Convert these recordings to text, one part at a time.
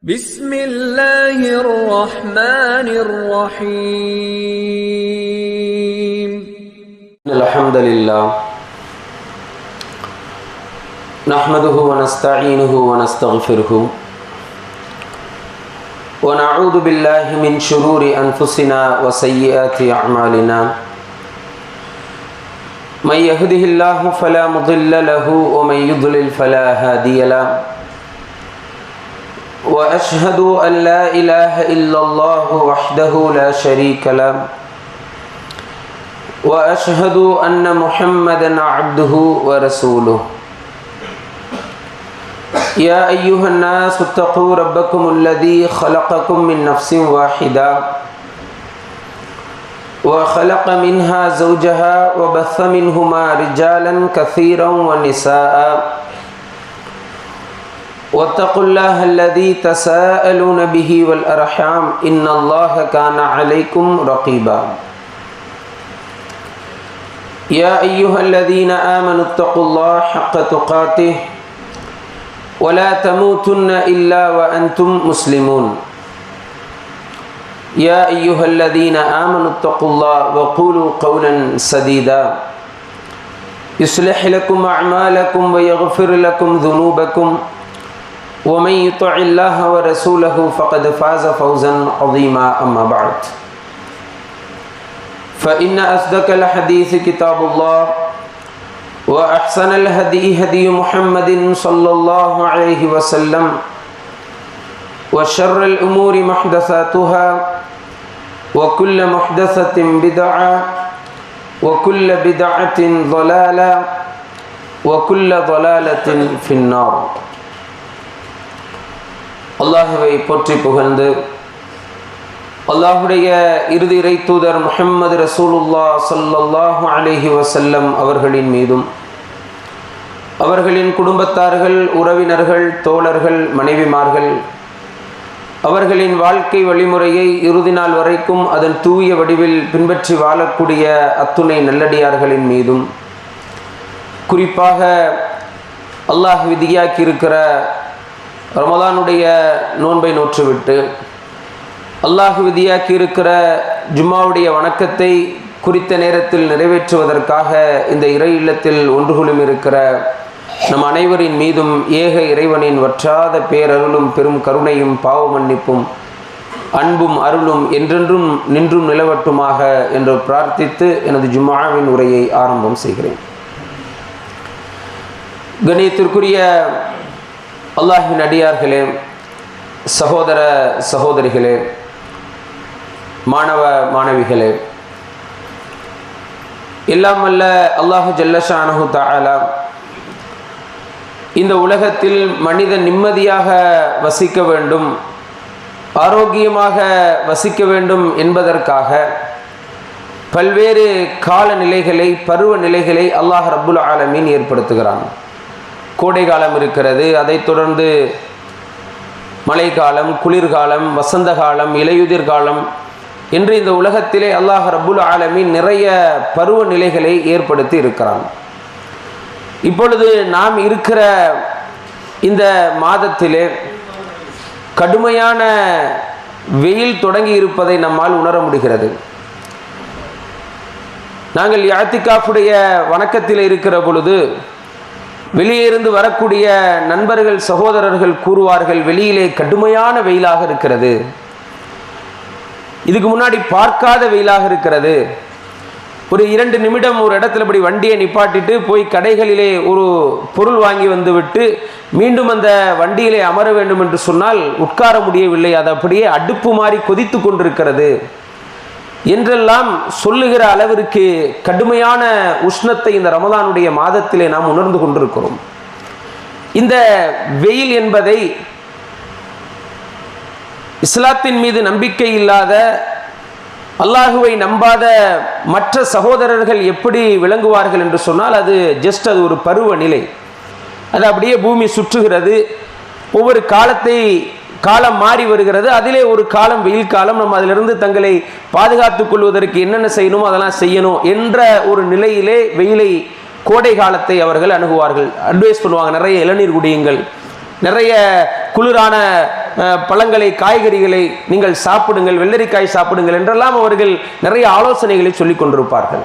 بسم الله الرحمن الرحيم الحمد لله نحمده ونستعينه ونستغفره ونعوذ بالله من شرور أنفسنا وسيئات أعمالنا من يهده الله فلا مضل له ومن يضلل فلا هادي له وأشهد أن لا إله إلا الله وحده لا شريك له وأشهد أن محمدًا عبده ورسوله يا أيها الناس اتقوا ربكم الذي خلقكم من نفس واحدة وخلق منها زوجها وبث منهما رجالا كثيرا ونساء واتقوا الله الذي تساءلون به والأرحام إن الله كان عليكم رقيبا يا أيها الذين آمنوا اتقوا الله حق تقاته ولا تموتن إلا وأنتم مسلمون يا أيها الذين آمنوا اتقوا الله وقولوا قولا سديدا يصلح لكم أعمالكم ويغفر لكم ذنوبكم ومن يطع الله ورسوله فقد فاز فوزا عظيما أما بعد فإن أصدق الحديث كتاب الله وأحسن الهدي هدي محمد صلى الله عليه وسلم وشر الأمور محدثاتها وكل محدثة بدعة وكل بدعة ضلالة وكل ضلالة في النار. அல்லாஹுவை போற்றி புகழ்ந்து அல்லாஹுடைய இறுதி இறை தூதர் முஹம்மது ரசூலுல்லாஹ் ஸல்லல்லாஹு அலைஹி வஸல்லம் அவர்களின் மீதும் அவர்களின் குடும்பத்தார்கள், உறவினர்கள், தோழர்கள், மனைவிமார்கள், அவர்களின் வாழ்க்கை வழிமுறையை இறுதி நாள் வரைக்கும் அதன் தூய வடிவில் பின்பற்றி வாழக்கூடிய அத்துணை நல்லடியார்களின் மீதும், குறிப்பாக அல்லாஹ் விதியாக்கியிருக்கிற ரமலானுடைய நோன்பை நோற்றுவிட்டு அல்லாஹ் விதியாக்கி இருக்கிற ஜும்மாவுடைய வணக்கத்தை குறித்த நேரத்தில் நிறைவேற்றுவதற்காக இந்த இறை இல்லத்தில் ஒன்றுகுலும் இருக்கிற நம் அனைவரின் மீதும் ஏக இறைவனின் வற்றாத பேரருளும் பெரும் கருணையும் பாவ மன்னிப்பும் அன்பும் அருளும் என்றென்றும் நின்றும் நிலவட்டுமாக என்று பிரார்த்தித்து எனது ஜும்மாவின் உரையை ஆரம்பம் செய்கிறேன். கணியத்திற்குரிய அல்லாஹ்வின் அடியார்களே, சகோதர சகோதரிகளே, மாணவ மாணவிகளே, எல்லாம் வல்ல அல்லாஹு ஜல்லஷானஹு தஆலா இந்த உலகத்தில் மனிதன் நிம்மதியாக வசிக்க வேண்டும், ஆரோக்கியமாக வசிக்க வேண்டும் என்பதற்காக பல்வேறு காலநிலைகளை, பருவ நிலைகளை அல்லாஹ் ரப்புல் ஆலமீன் ஏற்படுத்துகிறான். கோடை காலம் இருக்கிறது, அதைத் தொடர்ந்து மழைக்காலம், குளிர்காலம், வசந்த காலம், இலையுதிர் காலம் என்று இந்த உலகத்திலே அல்லாஹ் ரப்புல் ஆலமீன் நிறைய பருவ நிலைகளை ஏற்படுத்தி இருக்கிறான். இப்பொழுது நாம் இருக்கிற இந்த மாதத்திலே கடுமையான வெயில் தொடங்கி இருப்பதை நம்மால் உணர முடிகிறது. நாங்கள் இஅ்திகாஃபுடைய வணக்கத்தில் இருக்கிற பொழுது வெளியே இருந்து வரக்கூடிய நண்பர்கள், சகோதரர்கள் கூறுவார்கள், வெளியிலே கடுமையான வெயிலாக இருக்கிறது, இதுக்கு முன்னாடி பார்க்காத வெயிலாக இருக்கிறது. ஒரு 2 நிமிடம் ஒரு இடத்துல இப்படி வண்டியை நிப்பாட்டிட்டு போய் கடைகளிலே ஒரு பொருள் வாங்கி வந்து விட்டு மீண்டும் அந்த வண்டியிலே அமர வேண்டும் என்று சொன்னால் உட்கார முடியவில்லை, அது அப்படியே அடுப்பு மாதிரி கொதித்து கொண்டிருக்கிறது என்றெல்லாம் சொல்லுகிற அளவிற்கு கடுமையான உஷ்ணத்தை இந்த ரமலானுடைய மாதத்திலே நாம் உணர்ந்து கொண்டிருக்கிறோம். இந்த வெயில் என்பதை இஸ்லாத்தின் மீது நம்பிக்கை இல்லாத, அல்லாஹுவை நம்பாத மற்ற சகோதரர்கள் எப்படி விளங்குவார்கள் என்று சொன்னால், அது அது ஒரு பருவ நிலை. அது அப்படியே பூமி சுற்றுகிறது, ஒவ்வொரு காலம் மாறி வருகிறது, அதிலே ஒரு காலம் வெயில் காலம், நம்ம அதிலிருந்து தங்களை பாதுகாத்துக் கொள்வதற்கு என்னென்ன செய்யணுமோ அதெல்லாம் செய்யணும் என்ற ஒரு நிலையிலே வெயிலை, கோடை காலத்தை அவர்கள் அணுகுவார்கள். அட்வைஸ் பண்ணுவாங்க, நிறைய இளநீர் குடியுங்கள், நிறைய குளிரான பழங்களை காய்கறிகளை நீங்கள் சாப்பிடுங்கள், வெள்ளரிக்காய் சாப்பிடுங்கள் என்றெல்லாம் அவர்கள் நிறைய ஆலோசனைகளை சொல்லிக் கொண்டிருப்பார்கள்.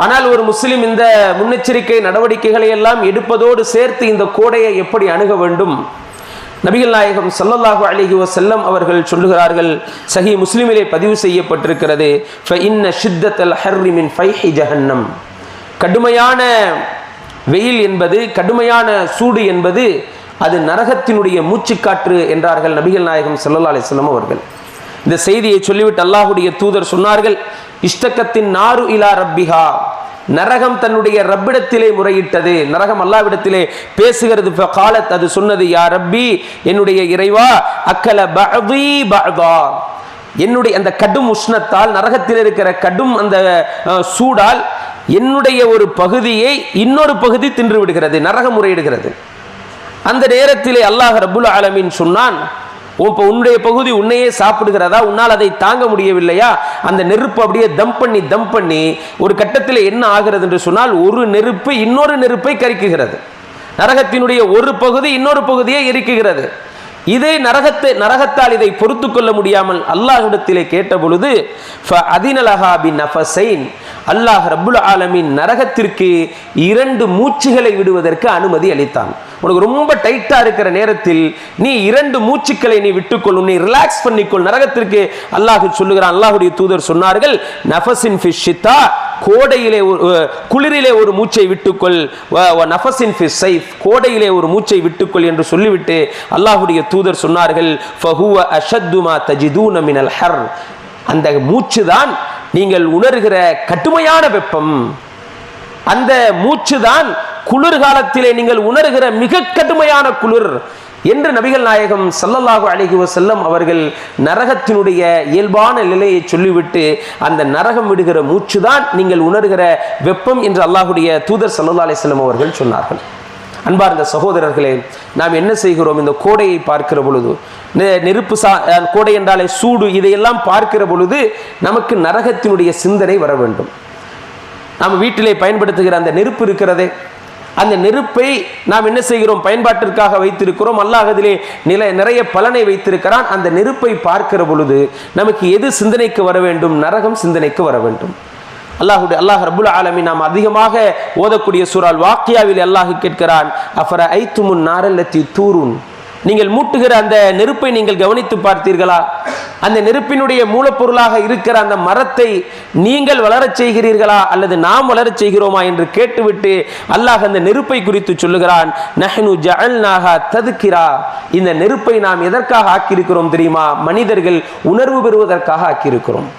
ஆனால் ஒரு முஸ்லிம் இந்த முன்னெச்சரிக்கை நடவடிக்கைகளை எல்லாம் எடுப்பதோடு சேர்த்து இந்த கோடையை எப்படி அணுக வேண்டும்? நபிகள் நாயகம் ஸல்லல்லாஹு அலைஹி வஸல்லம் அவர்கள் சொல்லுகிறார்கள், சஹீஹ் முஸ்லிமிலே பதிவு செய்யப்பட்டிருக்கிறது, ஃபஇன்ன ஷித்தத்தல் ஹர்ரி மின் ஃபைஹி ஜஹன்னம். கடுமையான வெயில் என்பது, கடுமையான சூடு என்பது அது நரகத்தினுடைய மூச்சுக்காற்று என்றார்கள் நபிகள் நாயகம் ஸல்லல்லாஹு அலைஹி வஸல்லம் அவர்கள். இந்த செய்தியை சொல்லிவிட்டு அல்லாஹ்வுடைய தூதர் சொன்னார்கள், இஷ்டகத்தின் நாரு இலா ரப்பிஹா, நரகம் தன்னுடைய ரப்பிடத்திலே முறையிட்டது. நரகம் அல்லாஹ்விடத்திலே பேசுகிறது. ஃபகாலத், அது சொன்னது, யா ரப்பி, என்னுடைய இறைவா, அக்கல பஅதி பஅதா, என்னுடைய அந்த கடும் உஷ்ணத்தால், நரகத்தில் இருக்கிற கடும் அந்த சூடால் என்னுடைய ஒரு பகுதியை இன்னொரு பகுதி தின்று விடுகிறது, நரகம் முறையிடுகிறது. அந்த நேரத்திலே அல்லாஹ் ரப்புல் ஆலமீன் சொன்னான், உன்னுடைய பகுதி உன்னையே சாப்பிடுகிறதா, உன்னால் அதை தாங்க முடியவில்லையா? அந்த நெருப்பு அப்படியே தம் பண்ணி ஒரு கட்டத்தில் என்ன ஆகிறது என்று சொன்னால், ஒரு நெருப்பு இன்னொரு நெருப்பை கரிக்குகிறது. நரகத்தினுடைய ஒரு பகுதி இன்னொரு பகுதியை எரிக்குகிறது. இதே நரகத்தால் இதை பொறுத்து கொள்ள முடியாமல் அல்லாஹ்விடத்திலே கேட்ட பொழுது அல்லாஹ் ரப்புல் ஆலமீன் நரகத்திற்கு 2 மூச்சுகளை விடுவதற்கு அனுமதி அளித்தான். உனக்கு ரொம்ப டைட்டா இருக்கிற நேரத்தில் நீ 2 மூச்சுக்களை நீ விட்டுக்கொள்ளும், நீ ரிலாக்ஸ் பண்ணிக்கொள். நரகத்திற்கு அல்லாஹ் சொல்லுகிறான். அல்லாஹ்வுடைய தூதர் சொன்னார்கள், நஃபஸின் ஃபிஷ் ஷித்தா, கோடையிலே குளிரிலே ஒரு மூச்சை விட்டுக்கொள், நஃபஸின் ஃபிஷ் ஸைஃப், கோடையிலே ஒரு மூச்சை விட்டுக்கொள் என்று சொல்லிவிட்டு அல்லாஹ்வுடைய தூதர் சொன்னார்கள், ஃபஹுவ அஷத்து மா தஜிதூன மினல் ஹர், அந்த மூச்சுதான் நீங்கள் உணர்கிற கடுமையான வெப்பம், அந்த மூச்சுதான் குளிர்காலத்திலே நீங்கள் உணர்கிற மிக கடுமையான குளிர் என்று நபிகள் நாயகம் ஸல்லல்லாஹு அலைஹி வஸல்லம் அவர்கள் நரகத்தினுடைய இயல்பான நிலையை சொல்லிவிட்டு, அந்த நரகம் விடுகிற மூச்சுதான் நீங்கள் உணர்கிற வெப்பம் என்று அல்லாஹ்வுடைய தூதர் ஸல்லல்லாஹு அலைஹி வஸல்லம் அவர்கள் சொன்னார்கள். அன்பார்ந்த சகோதரர்களே, நாம் என்ன செய்கிறோம்? இந்த கோடையை பார்க்கிற பொழுது, நெருப்பு கோடை என்றாலே சூடு, இதையெல்லாம் பார்க்கிற பொழுது நமக்கு நரகத்தினுடைய சிந்தனை வர வேண்டும். நாம் வீட்டிலே பயன்படுத்துகிற அந்த நெருப்பு இருக்கிறதே, அந்த நெருப்பை நாம் என்ன செய்கிறோம்? பயன்பாட்டிற்காக வைத்திருக்கிறோம். அல்லாஹ் அதிலே நிறைய பலனை வைத்திருக்கிறான். அந்த நெருப்பை பார்க்கிற பொழுது நமக்கு எது சிந்தனைக்கு வர வேண்டும்? நரகம் சிந்தனைக்கு வர வேண்டும். அல்லாஹ் ரப்புல் ஆலமீன் நாம் அதிகமாக ஓதக்கூடிய சூரா வாக்கியாவில் அல்லாஹ் கேட்கிறான், அஃபரஐத்துமுன் நாரல்லதி தூருன், நீங்கள் மூட்டுகிற அந்த நெருப்பை நீங்கள் கவனித்து பார்த்தீர்களா? அந்த நெருப்பினுடைய மூலப்பொருளாக இருக்கிற அந்த மரத்தை நீங்கள் வளரச் செய்கிறீர்களா அல்லது நாம் வளரச் செய்கிறோமா என்று கேட்டுவிட்டு அல்லாஹ் அந்த நெருப்பை குறித்து சொல்லுகிறான், நஹ்னு ஜஅல்நாஹா தذ்கிரா, இந்த நெருப்பை நாம் எதற்காக ஆக்கியிருக்கிறோம் தெரியுமா? மனிதர்கள் உணர்வு பெறுவதற்காக ஆக்கியிருக்கிறோம்.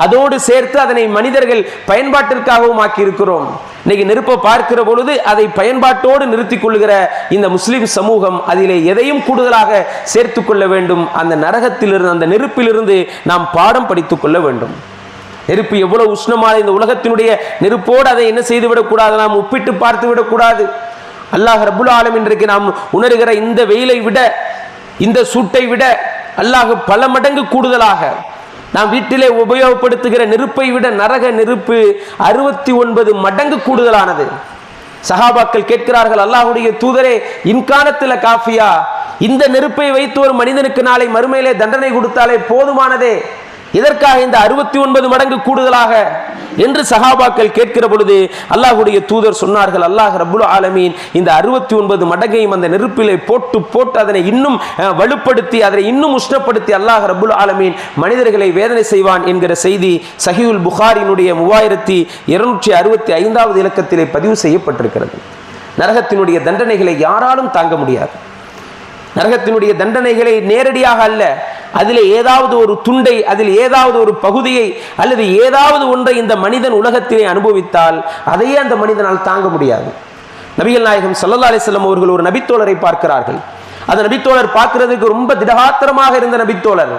அதோடு சேர்த்து அதனை மனிதர்கள் பயன்பாட்டிற்காகவும் ஆக்கியிருக்கிறோம். இன்னைக்கு நெருப்பை பார்க்கிற பொழுது அதை பயன்பாட்டோடு நிறுத்திக் கொள்கிற இந்த முஸ்லிம் சமூகம் அதிலே எதையும் கூடுதலாக சேர்த்து கொள்ள வேண்டும். அந்த நரகத்திலிருந்து, அந்த நெருப்பிலிருந்து நாம் பாடம் படித்துக் கொள்ள வேண்டும். நெருப்பு எவ்வளவு உஷ்ணமான இந்த உலகத்தினுடைய நெருப்போடு அதை என்ன செய்து விடக்கூடாது, நாம் ஒப்பிட்டு பார்த்து விடக்கூடாது. அல்லாஹ் ரப்புல் ஆலமீன் இன்றைக்கு நாம் உணர்கிற இந்த வெயிலை விட, இந்த சூட்டை விட அல்லாஹ் பல மடங்கு கூடுதலாக நாம் வீட்டிலே உபயோகப்படுத்துகிற நெருப்பை விட நரக நெருப்பு 69 மடங்கு கூடுதலானது. சஹாபாக்கள் கேட்கிறார்கள், அல்லாஹ்வுடைய தூதரே, இன்கானத்தில காஃபியா, இந்த நெருப்பை வைத்து ஒரு மனிதனுக்கு நாளை மறுமையிலே தண்டனை கொடுத்தாலே போதுமானதே, இதற்காக இந்த 69 மடங்கு கூடுதலாக என்று சஹாபாக்கள் கேட்கிற பொழுது அல்லாஹ்வுடைய தூதர் சொன்னார்கள், அல்லாஹ் ரப்புல் ஆலமீன் இந்த 69 மடங்கையும் அந்த நெருப்பிலே போட்டு அதனை இன்னும் வலுப்படுத்தி, அதனை இன்னும் உஷ்ணப்படுத்தி அல்லாஹ் ரப்புல் ஆலமீன் மனிதர்களை வேதனை செய்வான் என்கிற செய்தி சஹீஹுல் புகாரினுடைய 3265வது இலக்கத்திலே பதிவு செய்யப்பட்டிருக்கிறது. நரகத்தினுடைய தண்டனைகளை யாராலும் தாங்க முடியாது. நரகத்தினுடைய தண்டனைகளை நேரடியாக அல்ல, அதில் ஏதாவது ஒரு துண்டை, அதில் ஏதாவது ஒரு பகுதியை அல்லது ஏதாவது ஒன்றை இந்த மனிதன் உலகத்திலே அனுபவித்தால் அதையே அந்த மனிதனால் தாங்க முடியாது. நபிகள் நாயகம் ஸல்லல்லாஹு அலைஹி வஸல்லம் அவர்கள் ஒரு நபித்தோழரை பார்க்கிறார்கள். அந்த நபித்தோழர் பார்க்கிறதுக்கு ரொம்ப திடகாத்திரமாக இருந்த நபித்தோழர்,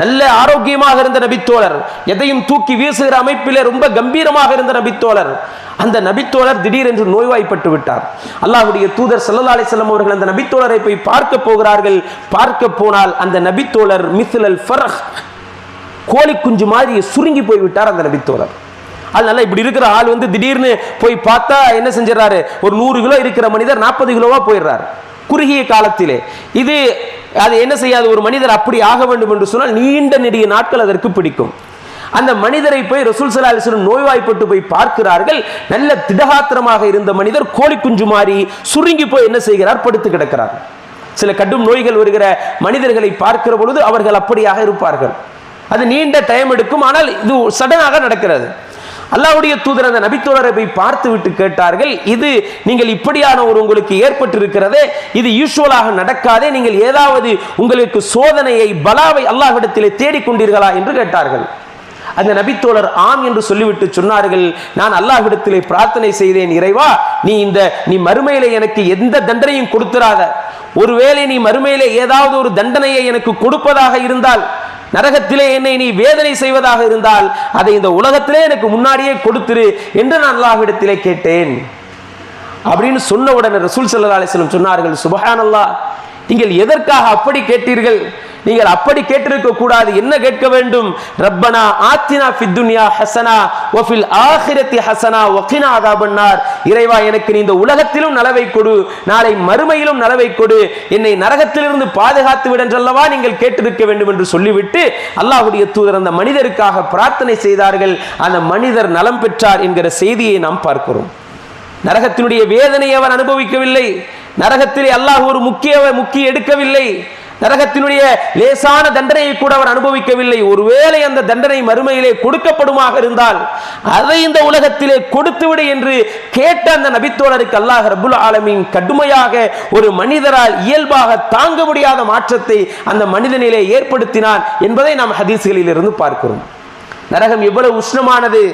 நல்ல ஆரோக்கியமாக இருந்த நபித்தோழர், எதையும் தூக்கி வீசுகிற அமைப்பிலே ரொம்ப கம்பீரமாக இருந்த நபித்தோழர். அந்த நபித்தோழர் திடீரென்று நோய்வாய்ப்பட்டு விட்டார். அல்லாஹ்வுடைய தூதர் ஸல்லல்லாஹு அலைஹி வஸல்லம் அவர்கள் அந்த நபித்தோழரை போய் பார்க்க போகிறார்கள். பார்க்க போனால் அந்த நபித்தோழர் மிஸ்லல் ஃபரஹ், கோழி குஞ்சு மாதிரி சுருங்கி போய்விட்டார் அந்த நபித்தோழர். அதனால இப்படி இருக்கிற ஆள் திடீர்னு போய் பார்த்தா என்ன செஞ்சிடறாரு, ஒரு 100 கிலோ இருக்கிற மனிதர் 40 கிலோவா போயிடுறாரு, குறுகிய காலத்திலே. இது அது என்ன செய்யாது, ஒரு மனிதர் அப்படி ஆக வேண்டும் என்று சொன்னால் நீண்ட நெடிய நாட்கள் அதற்கு பிடிக்கும். அந்த மனிதரை போய் ரசூல் ஸல்லல்லாஹு அலைஹி வஸல்லம் நோய்வாய்ப்பட்டு போய் பார்க்கிறார்கள். நல்ல திடகாத்திரமாக இருந்த மனிதர் கோழி குஞ்சு மாறி சுருங்கி போய் என்ன செய்கிறார், படுத்து கிடக்கிறார். சில கடும் நோய்கள் வருகிற மனிதர்களை பார்க்கிற பொழுது அவர்கள் அப்படியாக இருப்பார்கள். அது நீண்ட டைம் எடுக்கும், ஆனால் இது சடனாக நடக்கிறது. அல்லாஹ்வுடைய தூதர் அந்த நபித்தோழரை போய் பார்த்து விட்டு கேட்டார்கள், இது நீங்கள் இப்படியான ஒரு உங்களுக்கு ஏற்பட்டிருக்கிறதே, இது யூசுவலாக நடக்காதே, நீங்கள் ஏதாவது உங்களுக்கு சோதனையை பலாவை அல்லாஹ்விடத்திலே தேடிக்கொண்டீர்களா என்று கேட்டார்கள். அந்த நபித்தோழர் ஆம் என்று சொல்லிவிட்டு சொன்னார்கள், நான் அல்லாஹ்விடத்திலே பிரார்த்தனை செய்தேன், இறைவா நீ மறுமையிலே எனக்கு எந்த தண்டனையும் கொடுத்துறாத, ஒருவேளை நீ மறுமையிலே ஏதாவது ஒரு தண்டனையை எனக்கு கொடுப்பதாக இருந்தால், நரகத்திலே என்னை நீ வேதனை செய்வதாக இருந்தால் அதை இந்த உலகத்திலே எனக்கு முன்னாடியே கொடுத்துரு என்று நான் அல்லாஹ்விடத்திலே கேட்டேன் அப்படின்னு சொன்ன உடனே ரசூல் ஸல்லல்லாஹு அலைஹி வஸல்லம் சொன்னார்கள், சுப்ஹானல்லாஹ், நீங்கள் எதற்காக அப்படி கேட்டீர்கள்? நீங்கள் அப்படி கேட்டிருக்க கூடாது. என்ன கேட்க வேண்டும்? ரப்பனா ஆத்தினா ஃபித் துன்யா ஹஸனா வ ஃபில் ஆখিরাতি ஹஸனா வ கினா அஸாபன்னார். இறைவா, எனக்கு நீ இந்த உலகத்திலும் நலவை கொடு, நாளை மறுமையிலும் நலவை கொடு, என்னை நரகத்திலிருந்து பாதுகாத்து விடு என்றல்லவா நீங்கள் கேட்டிருக்க வேண்டும் என்று சொல்லிவிட்டு அல்லாஹ்வுடைய தூதர் அந்த மனிதருக்காக பிரார்த்தனை செய்தார்கள். அந்த மனிதர் நலம் பெற்றார் என்கிற செய்தியை நாம் பார்க்கிறோம். நரகத்தினுடைய வேதனையை அவர் அனுபவிக்கவில்லை. நரகத்திலே அல்லாஹ் ஒரு முக்கிய எடுக்கவில்லை. நரகத்தினுடைய லேசான தண்டனையை கூட அவர் அனுபவிக்கவில்லை. ஒருவேளை அந்த தண்டனை மறுமையிலே கொடுக்கப்படுமாக இருந்தால் அதை இந்த உலகத்திலே கொடுத்துவிடு என்று கேட்ட அந்த நபித்தோழருக்கு அல்லாஹ் ரப்புல் ஆலமீன் கடுமையாக ஒரு மனிதரால் இயல்பாக தாங்க முடியாத மாற்றத்தை அந்த மனிதனிலே ஏற்படுத்தினான் என்பதை நாம் ஹதீஸ்களில் இருந்து பார்க்கிறோம். நரகம் எவ்வளவு உஷ்ணமானது!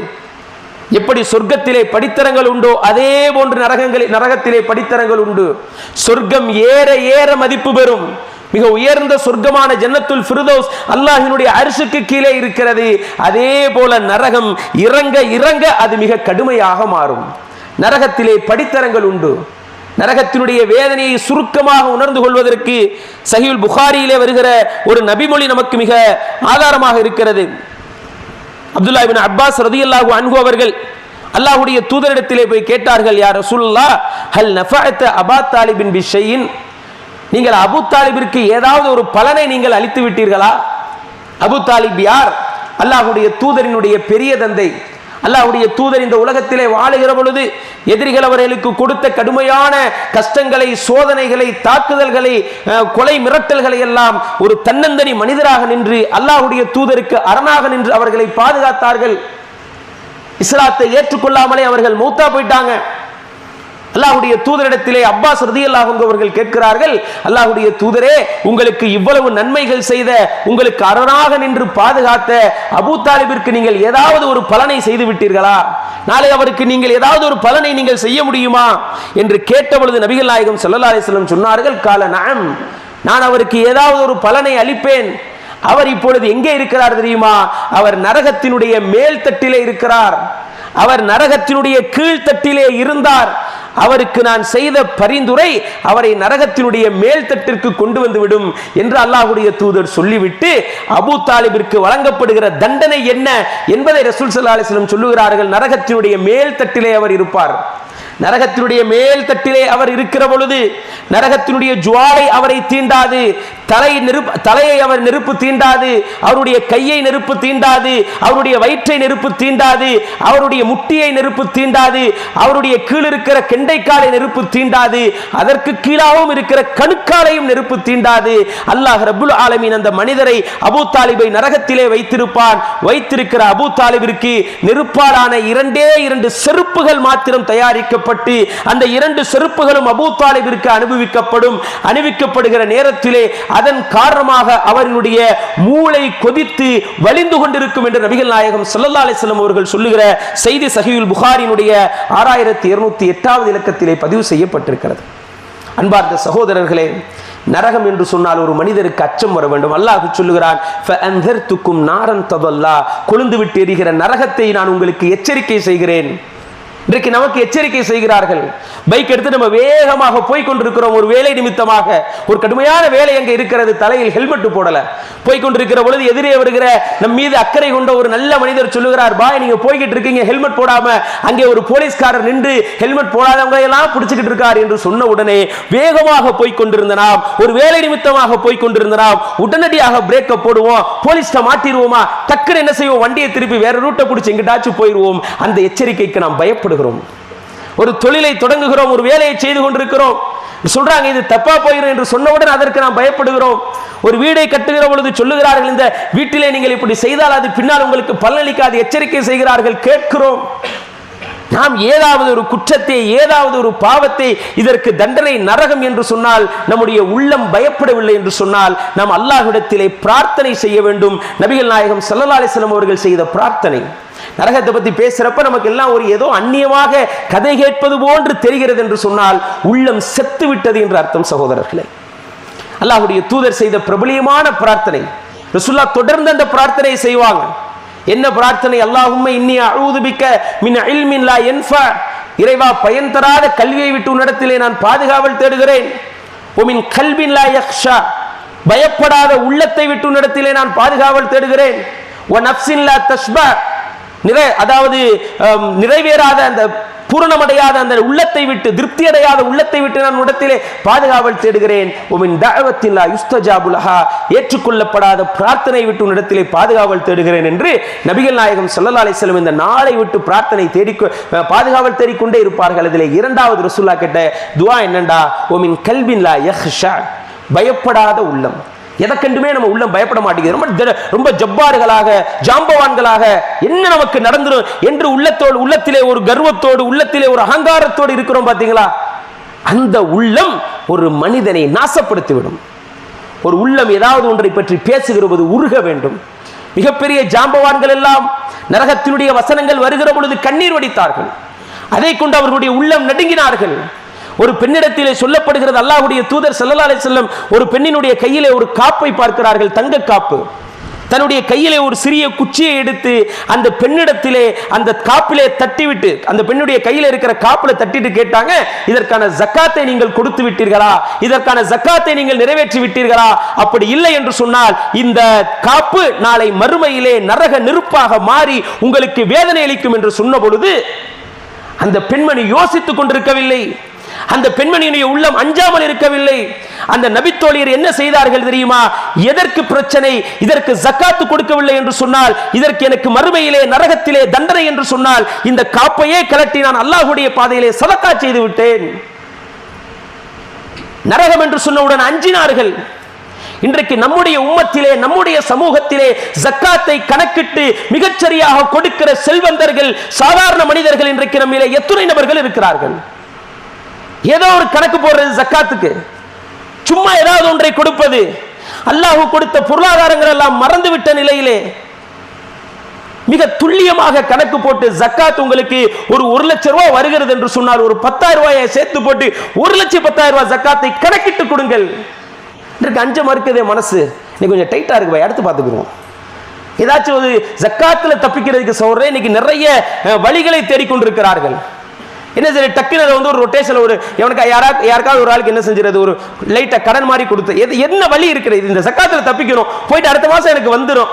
எப்படி சொர்க்கத்திலே படித்தரங்கள் உண்டோ அதே போன்று நரகத்திலே படித்தரங்கள் உண்டு. சொர்க்கம் ஏற ஏற மதிப்பு பெறும். மிக உயர்ந்த சொர்க்கமான ஜன்னத்துல் ஃபிர்தௌஸ் அல்லாஹ்வினுடைய அர்ஷுக்கு கீழே இருக்கிறது. அதே போல நரகம் இறங்க இறங்க அது மிக கடுமையாக மாறும். நரகத்திலே படித்தரங்கள் உண்டு. நரகத்தினுடைய வேதனையை சுருக்கமாக உணர்ந்து கொள்வதற்கு சஹீஹுல் புகாரியிலே வருகிற ஒரு நபிமொழி நமக்கு மிக ஆதாரமாக இருக்கிறது. அப்துல்லா இப்னு அப்பாஸ் ரலியல்லாஹு அன்ஹு அவர்கள் அல்லாஹ்வுடைய தூதரிடத்திலே போய் கேட்டார்கள், யா ரசூலுல்லாஹ், ஹல் நஃபஅத அபா தாலிபின் பிஷையின், நீங்கள் அபூ தாலிபிற்கு ஏதாவது ஒரு பலனை நீங்கள் அளித்து விட்டீர்களா? அபூ தாலிப் யார்? அல்லாஹ்வுடைய தூதரினுடைய பெரிய தந்தை. அல்லாஹ்வுடைய தூதர் இந்த உலகத்திலே வாழுகிற பொழுது எதிரிகள் அவர்களுக்கு கொடுத்த கடுமையான கஷ்டங்களை, சோதனைகளை, தாக்குதல்களை, கொலை மிரட்டல்களை எல்லாம் ஒரு தன்னந்தனி மனிதராக நின்று அல்லாஹ்வுடைய தூதருக்கு அரணாக நின்று அவர்களை பாதுகாத்தார்கள். இஸ்லாத்தை ஏற்றுக்கொள்ளாமலே அவர்கள் மௌத்தா போயிட்டாங்க. அல்லாஹ்வுடைய தூதரிடத்திலே அப்பாஸ் ரலியல்லாஹு அன்ஹு அவர்கள் கேட்கிறார்கள், அல்லாஹ்வுடைய தூதரே, உங்களுக்கு இவ்வளவு நன்மைகள் செய்த, உங்களுக்கு அரணாக நின்று பாதுகாத்த அபூ தாலிபிற்கு நீங்கள் ஏதாவது ஒரு பலனை செய்து விட்டீர்களா? நாளை அவருக்கு நீங்கள் ஏதாவது ஒரு பலனை நீங்கள் செய்ய முடியுமா என்று கேட்ட பொழுது நபிகள் நாயகம் ஸல்லல்லாஹு அலைஹி வஸல்லம் சொன்னார்கள், கால நஅம், நான் அவருக்கு ஏதாவது ஒரு பலனை அளிப்பேன். அவர் இப்பொழுது எங்கே இருக்கிறார் தெரியுமா? அவர் நரகத்தினுடைய மேல் தட்டிலே இருக்கிறார். அவர் நரகத்தினுடைய கீழ்த்தட்டிலே இருந்தார். அவருக்கு நான் செய்த பரிந்துரை அவரை நரகத்தினுடைய மேல் தட்டிற்கு கொண்டு வந்துவிடும் என்று அல்லாஹ்வுடைய தூதர் சொல்லிவிட்டு அபூ தாலிபிற்கு வழங்கப்படுகிற தண்டனை என்ன என்பதை ரசூல் ஸல்லல்லாஹு அலைஹி வஸல்லம் சொல்லுகிறார்கள். நரகத்தினுடைய மேல் தட்டிலே அவர் இருப்பார். நரகத்தினுடைய மேல் தட்டிலே அவர் இருக்கிற பொழுது நரகத்தினுடைய ஜுவாலை அவரை தீண்டாது. தலையை அவர் நெருப்பு தீண்டாது. அவருடைய கையை நெருப்பு தீண்டாது. அவருடைய வயிற்றை நெருப்பு தீண்டாது. அவருடைய முட்டியை நெருப்பு தீண்டாது. அவருடைய கீழ் இருக்கிற கெண்டைக்காலை நெருப்பு தீண்டாது. அதற்கு கீழாகவும் இருக்கிற கணுக்காலையும் நெருப்பு தீண்டாது. அல்லாஹ் ரப்புல் ஆலமீன் அந்த மனிதரை அபூ தாலிபை நரகத்திலே வைத்திருப்பான். வைத்திருக்கிற அபூ தாலிபிற்கு நெருப்பாலான 2 செருப்புகள் மாத்திரம் தயாரிக்கப்பட்டு அந்த 2 செருப்புகளும் அபூ தாலிபிற்கு அணிவிக்கப்படுகிற நேரத்திலே அதன் காரணமாக அவர்களுடைய மூளை கொதித்து வலிந்து கொண்டிருக்கும் என்று நபிகள் நாயகம் ஸல்லல்லாஹு அலைஹி வஸல்லம் அவர்கள் சொல்லுகிற செய்தி சஹீஹுல் புகாரினுடைய 6208வது இலக்கத்திலே பதிவு செய்யப்பட்டிருக்கிறது. அன்பார்ந்த சகோதரர்களே, நரகம் என்று சொன்னால் ஒரு மனிதருக்கு அச்சம் வர வேண்டும். அல்லாஹ் சொல்லுகிறான், ஃபஅன்தர்துக்கும் நாரன் ததல்லா, கொழுந்து விட்டு எரிகிற நரகத்தை நான் உங்களுக்கு எச்சரிக்கை செய்கிறேன். இன்றைக்கு நமக்கு எச்சரிக்கை செய்கிறார்கள். பைக் எடுத்து நம்ம வேகமாக போய் கொண்டிருக்கிறோம், ஒரு வேலை நிமித்தமாக, ஒரு கடுமையான வேலை அங்கே இருக்கிறது, தலையில் ஹெல்மெட் போடல, போய் கொண்டிருக்கிற பொழுது எதிரே வருகிற நம் மீது அக்கறை கொண்ட ஒரு நல்ல மனிதர் சொல்லுகிறார், பாய் நீங்க போய்கிட்டு இருக்கீங்க ஹெல்மெட் போடாம, அங்கே ஒரு போலீஸ்காரர் நின்று ஹெல்மெட் போடாதவங்க எல்லாம் பிடிச்சிக்கிட்டு இருக்கார் என்று சொன்ன உடனே வேகமாக போய் கொண்டிருந்த நாம், ஒரு வேலை நிமித்தமாக போய் கொண்டிருந்த நாம் உடனடியாக பிரேக்க போடுவோம், போலீஸ்ட மாட்டிடுவோமா, டக்குன்னு என்ன செய்வோம், வண்டியை திருப்பி வேற ரூட்டை பிடிச்சி எங்கிட்டாச்சும் போயிடுவோம். அந்த எச்சரிக்கைக்கு நாம் பயப்படுகிறோம். ஒரு தொழிலை தொடங்குகிறோம், ஒரு வேலையை செய்து கொண்டிருக்கிறோம், சொல்றாங்க இது தப்பா போயிடும் என்று சொன்னவுடன் அதற்கு நாம் பயப்படுகிறோம். ஒரு வீடை கட்டுகிற பொழுது சொல்லுகிறார்கள், இந்த வீட்டிலே நீங்கள் இப்படி செய்தால் அது பின்னால் உங்களுக்கு பலனளிக்காது, எச்சரிக்கை செய்கிறார்கள், கேட்கிறோம். நாம் ஏதாவது ஒரு குற்றத்தை, ஏதாவது ஒரு பாவத்தை, இதற்கு தண்டனை நரகம் என்று சொன்னால், நம்முடைய உள்ளம் பயப்படவில்லை என்று சொன்னால், நாம் அல்லாஹ்விடத்திலே பிரார்த்தனை செய்ய வேண்டும். நபிகள் நாயகம் ஸல்லல்லாஹு அலைஹி வஸல்லம் அவர்கள் செய்த பிரார்த்தனை. நரகத்தை பத்தி பேசுறப்ப நமக்கு எல்லாம் ஒரு ஏதோ அந்நியமாக கதை கேட்பது போன்று தெரிகிறது என்று சொன்னால் உள்ளம் செத்து விட்டது என்று அர்த்தம். சகோதரர்களே, அல்லாஹ்வுடைய தூதர் செய்த பிரபலியமான பிரார்த்தனை, ரசூலுல்லாஹ் தொடர்ந்து அந்த பிரார்த்தனை செய்வாங்க. என்ன பிரார்த்தனை? அல்லாஹும்ம இன்னி அஊது பிக்க மின் இல்மின் லா யன்ஃபா, இறைவா பயன் தராத கல்வியை விட்டு உன்னிடத்திலே நான் பாதுகாவல் தேடுகிறேன். ஒமின் கல்பின் லா யக்ஷா, பயப்படாத உள்ளத்தை விட்டு உன்னிடத்திலே நான் பாதுகாவல் தேடுகிறேன். வ நஃப்ஸின் லா தஷ்பா, அதாவது நிறைவேறாத அந்த பூரணமடையாத அந்த உள்ளத்தை விட்டு, திருப்தி அடையாத உள்ளத்தை விட்டு நான் உடத்திலே பாதுகாவல் தேடுகிறேன். உமின் தஅவத்தின் லா யுஸ்தஜாபு லஹா, ஏற்றுக்கொள்ளப்படாத பிரார்த்தனை விட்டு உன்னிடத்திலே பாதுகாவல் தேடுகிறேன் என்று நபிகள் நாயகம் ஸல்லல்லாஹு அலைஹி வஸல்லம் இந்த நாளை விட்டு பிரார்த்தனை தேடி பாதுகாவல் தேடிக்கொண்டே இருப்பார்கள். இதிலே இரண்டாவது ரசூலுல்லாஹ் கேட்ட துஆ என்னண்டா, உமின் கல்பின் லா யக்ஷா, பயப்படாத உள்ளம். எதற்கெண்டுமே நம்ம உள்ளம் பயப்பட மாட்டேங்குது, ரொம்ப ஜப்பார்களாக, ஜாம்பவான்களாக என்ன நமக்கு நடந்துரும் என்று உள்ளத்திலே ஒரு கர்வத்தோடு, உள்ளத்திலே ஒரு அகங்காரத்தோடு இருக்கிறோம் பாத்தீங்களா, அந்த உள்ளம் ஒரு மனிதனை நாசப்படுத்திவிடும். ஒரு உள்ளம் ஏதாவது ஒன்றை பற்றி பேசுகிற போது உருக வேண்டும். மிகப்பெரிய ஜாம்பவான்கள் எல்லாம் நரகத்தினுடைய வசனங்கள் வருகிற பொழுது கண்ணீர் வடித்தார்கள், அதை கொண்டு அவர்களுடைய உள்ளம் நடுங்கினார்கள். ஒரு பெண்ணிடத்திலே சொல்லப்படுகிறது, அல்லாஹ்வுடைய தூதர் ஸல்லல்லாஹு அலைஹி வஸல்லம் ஒரு பெண்ணினுடைய கையிலே ஒரு காப்பை பார்க்கிறார்கள், தங்க காப்பு. தன்னுடைய கையிலே ஒரு சிறிய குச்சியை எடுத்து அந்த பெண்ணிடத்திலே அந்த காப்பிலே தட்டிவிட்டு, அந்த பெண்ணுடைய கையில இருக்கிற காப்பில தட்டிட்டு கேட்டாங்க, இதற்கான ஜக்காத்தை நீங்கள் கொடுத்து விட்டீர்களா, இதற்கான ஜக்காத்தை நீங்கள் நிறைவேற்றி விட்டீர்களா? அப்படி இல்லை என்று சொன்னால் இந்த காப்பு நாளை மறுமையிலே நரக நெருப்பாக மாறி உங்களுக்கு வேதனை அளிக்கும் என்று சொன்ன பொழுது அந்த பெண்மணி யோசித்துக் கொண்டிருக்கவில்லை, அந்த பெண்மணியுடைய உள்ளம் அஞ்சாமல் இருக்கவில்லை. அந்த நபித்தோழியர் என்ன செய்தார்கள் தெரியுமா? எதற்கு பிரச்சனை, இதற்கு ஜக்காத்து கொடுக்கவில்லை என்று சொன்னால், இதற்கு எனக்கு மறுமையிலே நரகத்திலே தண்டனை என்று சொன்னால், இந்த காப்பையே கலட்டி நான் அல்லாஹ்வுடைய பாதையிலே சதக்கா செய்து விட்டேன். நரகம் என்று சொன்னவுடன் அஞ்சினார்கள். இன்றைக்கு நம்முடைய உம்மத்திலே, நம்முடைய சமூகத்திலே ஜக்காத்தை கணக்கிட்டு மிகச்சரியாக கொடுக்கிற செல்வந்தர்கள், சாதாரண மனிதர்கள் இன்றைக்கு நம்மிலே எத்தனை நபர்கள் இருக்கிறார்கள்? ஏதோ ஒரு கணக்கு போடுறது ஜக்காத்துக்கு, சும்மா ஏதாவது ஒன்றை கொடுப்பது, அல்லாஹ் கொடுத்த பொருளாதாரங்கள் எல்லாம் மறந்துவிட்ட நிலையிலே மிக துல்லியமாக கணக்கு போட்டு ஜக்காத் உங்களுக்கு ஒரு 1 லட்சம் ரூபாய் வருகிறது என்று சொன்னால் ஒரு 10,000 ரூபாயை சேர்த்து போட்டு 1,10,000 ரூபாய் ஜக்காத்தை கணக்கிட்டு கொடுங்கள். இன்றைக்கு அஞ்ச மறுக்குதே மனசு, இன்னைக்கு கொஞ்சம் டைட்டா இருக்கு பை, அடுத்து பார்த்துக்குவோம். ஏதாச்சும் ஒரு ஜக்காத்துல தப்பிக்கிறதுக்கு சொல்றேன், இன்னைக்கு நிறைய வழிகளை தேடிக்கொண்டிருக்கிறார்கள். என்ன சரி டக்குனு வந்து ஒரு ரொட்டேஷன், ஒரு யாருக்காவது ஒரு ஆளுக்கு என்ன செஞ்சிருது, ஒரு லைட்டா கடன் மாதிரி கொடுத்து, என்ன வழி இருக்கிறது, இந்த ஜக்காத்துல தப்பிக்கணும், போயிட்டு அடுத்த மாசம் எனக்கு வந்துடும்.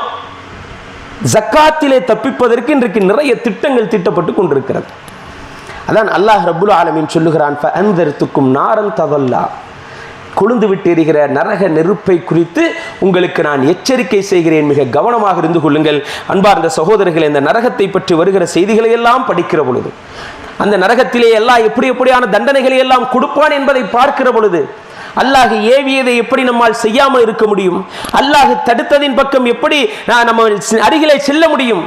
ஜக்காத்திலே தப்பிப்பதற்கு இன்றைக்கு நிறைய திட்டங்கள் தீட்டப்பட்டு கொண்டிருக்கிறது. அதான் அல்லாஹ் ரப்புல் ஆலமீன் சொல்லுகிறான், ஃபஅன்தர்துக்கும் நாரன் ததல்லா, கொழுந்து விட்டு எரிகிற நரக நெருப்பை குறித்து உங்களுக்கு நான் எச்சரிக்கை செய்கிறேன், மிக கவனமாக இருந்து கொள்ளுங்கள். அன்பார்ந்த சகோதரர்கள், இந்த நரகத்தை பற்றி வருகிற செய்திகளை எல்லாம் படிக்கிற பொழுது, அந்த நரகத்திலே எல்லாம் எப்படியான தண்டனைகளை எல்லாம் கொடுப்பான் என்பதை பார்க்கிற பொழுது, அல்லாஹ் ஏவியதை எப்படி நம்மால் செய்யாமல் இருக்க முடியும்? அல்லாஹ் தடுத்ததின் பக்கம் எப்படி நம்ம அருகிலே செல்ல முடியும்?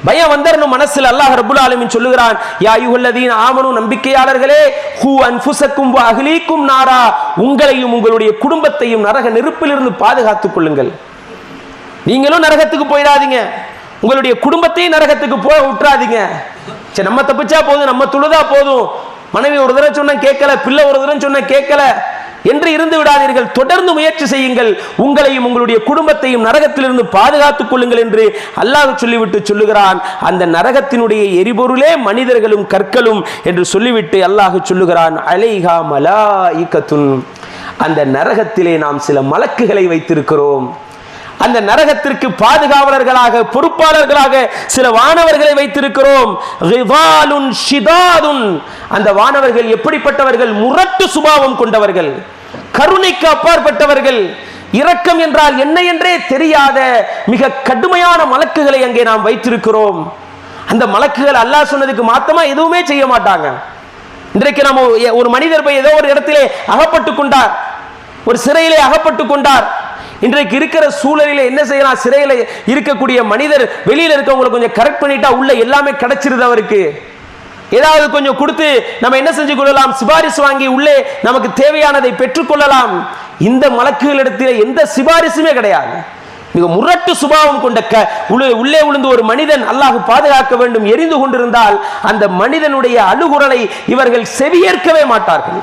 பயம் வந்தரணும் மனசில். அல்லாஹ் ரப்புல் ஆலமீன் சொல்லுகிறான், யா அய்யுஹல்லதீன ஆமனூ, நம்பிக்கையாளர்களே, ஹூ அன்ஃபுஸக்கும் வ அஹ்லீக்கும் நாரா, உங்களையும் உங்களுடைய குடும்பத்தையும் நரக நெருப்பிலிருந்து பாதுகாத்துக் கொள்ளுங்கள். நீங்களும் நரகத்துக்கு போயிடாதீங்க, உங்களுடைய குடும்பத்தையும் நரகத்துக்கு போய் விட்டுறாதீங்க. சரி, நம்ம தப்பிச்சா போதும், நம்ம தொழுதா போதும், மனைவி ஒரு தடவை சொன்னா கேட்கல, பிள்ளை ஒரு தடவை சொன்னா கேட்கல, என்று இருந்து விடாதீர்கள், தொடர்ந்து முயற்சி செய்யுங்கள், உங்களையும் உங்களுடைய குடும்பத்தையும் நரகத்திலிருந்து பாதுகாத்துக் கொள்ளுங்கள் என்று அல்லாஹ் சொல்லிவிட்டு சொல்லுகிறான். அந்த நரகத்தினுடைய எரிபொருளே மனிதர்களும் கற்களும் என்று சொல்லிவிட்டு அல்லாஹ் சொல்லுகிறான், அலைஹா மலாயிகத்துன், அந்த நரகத்திலே நாம் சில மலக்குகளை வைத்திருக்கிறோம். அந்த நரகத்திற்கு பாதுகாவலர்களாக, பொறுப்பாளர்களாக சில வானவர்களை வைத்திருக்கிறோம். ரிவாலுன் ஷிதாதுன், அந்த வானவர்கள் எப்படிப்பட்டவர்கள்? முரட்டு சுபாவம் கொண்டவர்கள், கருணைக்கு அப்பாற்பட்டவர்கள், இரக்கம் என்றால் என்ன என்றே தெரியாத மிக கடுமையான மலக்குகளை அங்கே நாம் வைத்திருக்கிறோம். அந்த மலக்குகள் அல்லாஹ் சொன்னதுக்கு மாத்தமா எதுவுமே செய்ய மாட்டாங்க. இன்றைக்கு நம்ம ஒரு மனிதர் போய் ஏதோ ஒரு இடத்திலே அகப்பட்டு கொண்டார், ஒரு சிறையிலே அகப்பட்டு கொண்டார். இன்றைக்கு இருக்கிற சூழலில் என்ன செய்யலாம்? சிறையில் இருக்கக்கூடிய மனிதர் வெளியில் இருக்கவங்களை கொஞ்சம் கரெக்ட் பண்ணிட்டா உள்ள எல்லாமே கிடைச்சிருது. அவருக்கு ஏதாவது கொஞ்சம் கொடுத்து நம்ம என்ன செஞ்சு கொள்ளலாம்? சிபாரிசு வாங்கி உள்ளே நமக்கு தேவையானதை பெற்றுக்கொள்ளலாம். இந்த மலக்குகளிடத்தில் எந்த சிபாரிசுமே கிடையாது. மிக முரட்டு சுபாவம் கொண்ட உள்ளே விழுந்து ஒரு மனிதன் அல்லாஹ் பாதுகாக்க வேண்டும் எரிந்து கொண்டிருந்தால் அந்த மனிதனுடைய அழுகுரலை இவர்கள் செவியேற்கவே மாட்டார்கள்.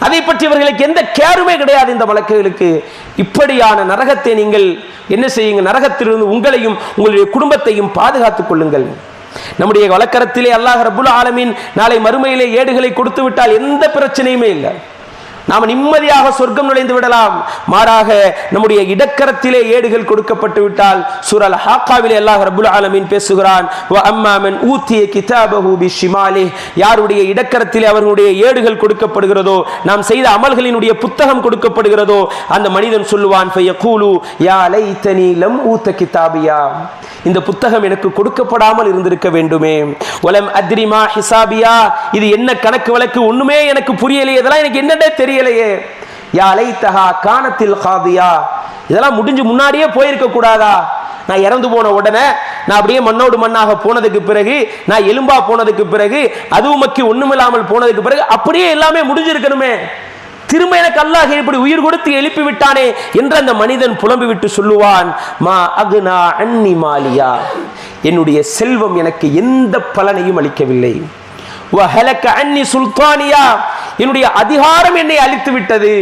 அதை பற்றி இவர்களுக்கு எந்த கேருமே கிடையாது இந்த மலக்குகளுக்கு. இப்படியான நரகத்தை நீங்கள் என்ன செய்யுங்க? நரகத்திலிருந்து உங்களையும் உங்களுடைய குடும்பத்தையும் பாதுகாத்துக் கொள்ளுங்கள். நம்முடைய வழக்கரத்திலே அல்லாஹ் ரப்புல் ஆலமீன் நாளை மறுமையிலே ஏடுகளை கொடுத்து விட்டால் எந்த பிரச்சனையுமே இல்லை, நாம் நிம்மதியாக சொர்க்கம் நுழைந்து விடலாம். மாறாக நம்முடைய இடக்கரத்திலே ஏடுகள் கொடுக்கப்பட்டு விட்டால் சூரா அல்-ஹாக்காவிலே அல்லாஹ் ரப்புல் ஆலமீன் பேசுகிறான், வ அம்மா மன் ஊதிய கிதாபஹு பிஷிமாலிஹ், யாருடைய இடக்கரத்திலே அவர்களுடைய ஏடுகள் கொடுக்கப்படுகிறதோ, நாம் செய்த அமல்களினுடைய புத்தகம் கொடுக்கப்படுகிறதோ, அந்த மனிதன் சொல்லுவான், ஃபயகூலு யா லைதனி லம் ஊத கிதாபியா, இந்த புத்தகம் எனக்கு கொடுக்கப்படாமல் இருந்திருக்க வேண்டுமே. வலம் அத்ரி மா ஹிசாபியா, இது என்ன கணக்கு வழக்கு, ஒண்ணுமே எனக்கு புரியலையே, இதெல்லாம் எனக்கு என்னடே தெரியலையே. யா லைதஹா கானத்தில் காதியா, இதெல்லாம் முடிஞ்சு முன்னாடியே போயிருக்க கூடாதா? நான் இறந்து போன உடனே, நான் அப்படியே மண்ணோடு மண்ணாக போனதுக்கு பிறகு, நான் எலும்பா போனதுக்கு பிறகு, அதுவுமக்கி ஒண்ணுமில்லாமல் போனதுக்கு பிறகு அப்படியே எல்லாமே முடிஞ்சிருக்கணுமே. திரும்ப எனக்கு அல்லாஹ் இப்படி உயிர் கொடுத்து எழுப்பி விட்டானே என்று அந்த மனிதன் புலம்பி விட்டு சொல்லுவான், மா அக்னா அன்னி மாலியா, என்னுடைய செல்வம் எனக்கு எந்த பலனையும் அளிக்கவில்லை. வஹலக அன்னி சுல்தானியா, என்னுடைய அதிகாரம் என்னை அழித்து விட்டது.